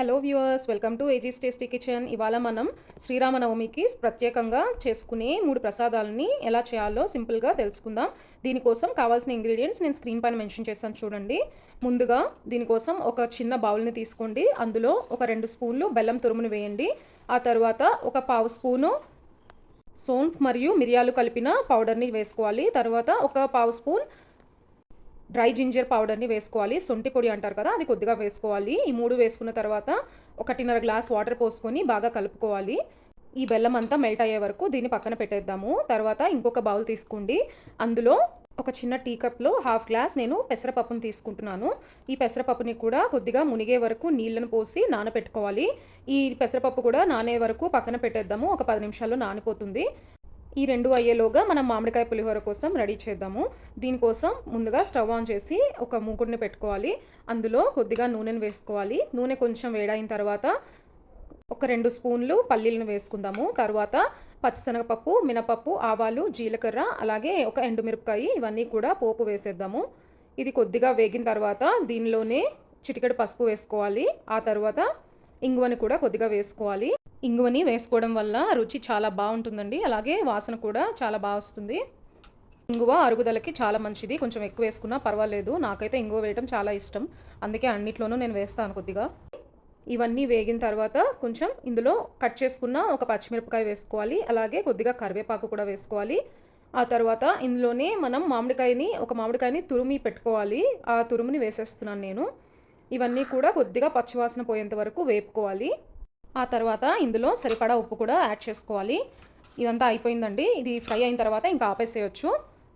Hello viewers, welcome to ages tasty kitchen. ఇవాళ మనం శ్రీరామనవమికి ప్రత్యేకంగా చేసుకునే 3 ప్రసాదాలని ఎలా చేయాలో సింపుల్గా తెలుసుకుందాం. దీనికోసం కావాల్సిన ఇంగ్రీడియంట్స్ నేను స్క్రీన్ పైన మెన్షన్ చేశాను చూడండి. ముందుగా దీనికోసం ఒక చిన్న బౌల్ని తీసుకోండి. అందులో ఒక 2 స్పూన్లు బెల్లం తురుమును వేయండి. ఆ తర్వాత ఒక పావు స్పూను సోంఫ్ మరియు మిరియాలు కలిపిన పౌడర్ని వేసుకోవాలి. తర్వాత ఒక పావు స్పూన్ డ్రై జింజర్ పౌడర్ని వేసుకోవాలి. శొంఠి పొడి అంటారు కదా, అది కొద్దిగా వేసుకోవాలి. ఈ 3 వేసుకున్న తర్వాత 1.5 గ్లాస్ వాటర్ పోసుకొని బాగా కలుపుకోవాలి. ఈ బెల్లం అంతా మెల్ట్ అయ్యే వరకు దీన్ని పక్కన పెట్టేద్దాము. తర్వాత ఇంకొక బౌల్ తీసుకోండి. అందులో ఒక చిన్న టీ కప్లో హాఫ్ గ్లాస్ నేను పెసరపప్పును తీసుకుంటున్నాను. ఈ పెసరపప్పుని కూడా కొద్దిగా మునిగే వరకు నీళ్ళను పోసి నానబెట్టుకోవాలి. ఈ పెసరపప్పు కూడా నానే వరకు పక్కన పెట్టేద్దాము. ఒక 10 నిమిషాల్లో నానిపోతుంది. ఈ 2 అయ్యేలోగా మనం మామిడికాయ పులిహోర కోసం రెడీ చేద్దాము. దీనికోసం ముందుగా స్టవ్ ఆన్ చేసి ఒక మూకుడిని పెట్టుకోవాలి. అందులో కొద్దిగా నూనెను వేసుకోవాలి. నూనె కొంచెం వేడైన తర్వాత ఒక 2 స్పూన్లు పల్లీలను వేసుకుందాము. తర్వాత పచ్చిశనగపప్పు, మినపప్పు, ఆవాలు, జీలకర్ర, అలాగే ఒక ఎండుమిరపకాయ, ఇవన్నీ కూడా పోపు వేసేద్దాము. ఇది కొద్దిగా వేగిన తర్వాత దీనిలోనే చిటికెడు పసుపు వేసుకోవాలి. ఆ తర్వాత ఇంగువని కూడా కొద్దిగా వేసుకోవాలి. ఇంగువని వేసుకోవడం వల్ల రుచి చాలా బాగుంటుందండి. అలాగే వాసన కూడా చాలా బాగా వస్తుంది. ఇంగువ అరుగుదలకి చాలా మంచిది. కొంచెం ఎక్కువ వేసుకున్నా పర్వాలేదు. నాకైతే ఇంగువ వేయడం చాలా ఇష్టం. అందుకే అన్నిట్లోనూ నేను వేస్తాను కొద్దిగా. ఇవన్నీ వేగిన తర్వాత కొంచెం ఇందులో కట్ చేసుకున్న ఒక పచ్చిమిరపకాయ వేసుకోవాలి. అలాగే కొద్దిగా కరివేపాకు కూడా వేసుకోవాలి. ఆ తర్వాత ఇందులోనే మనం ఒక మామిడికాయని తురిమి పెట్టుకోవాలి. ఆ తురుముని వేసేస్తున్నాను నేను. ఇవన్నీ కూడా కొద్దిగా పచ్చివాసన పోయేంత వరకు వేపుకోవాలి. ఆ తర్వాత ఇందులో సరిపడా ఉప్పు కూడా యాడ్ చేసుకోవాలి. ఇదంతా అయిపోయిందండి. ఇది ఫ్రై అయిన తర్వాత ఇంకా ఆపేసేయచ్చు.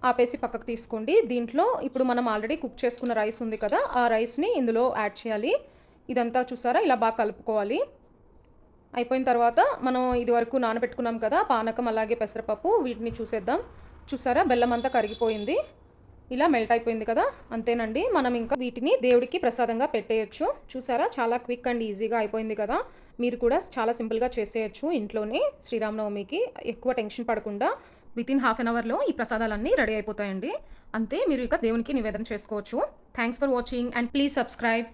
ఆపేసి పక్కకు తీసుకోండి. దీంట్లో ఇప్పుడు మనం ఆల్రెడీ కుక్ చేసుకున్న రైస్ ఉంది కదా, ఆ రైస్ని ఇందులో యాడ్ చేయాలి. ఇదంతా చూసారా, ఇలా బాగా కలుపుకోవాలి. అయిపోయిన తర్వాత మనం ఇది వరకు నానబెట్టుకున్నాం కదా పానకం, అలాగే పెసరపప్పు, వీటిని చూసేద్దాం. చూసారా, బెల్లం అంతా కరిగిపోయింది. ఇలా మెల్ట్ అయిపోయింది కదా, అంతేనండి. మనం ఇంకా వీటిని దేవుడికి ప్రసాదంగా పెట్టేయచ్చు. చూసారా, చాలా క్విక్ అండ్ ఈజీగా అయిపోయింది కదా. మీరు కూడా చాలా సింపుల్గా చేసేయచ్చు ఇంట్లోనే. శ్రీరామనవమికి ఎక్కువ టెన్షన్ పడకుండా వితిన్ హాఫ్ అన్ అవర్లో ఈ ప్రసాదాలన్నీ రెడీ అయిపోతాయండి. అంతే, మీరు ఇక దేవునికి నివేదన చేసుకోవచ్చు. Thanks for watching and please subscribe.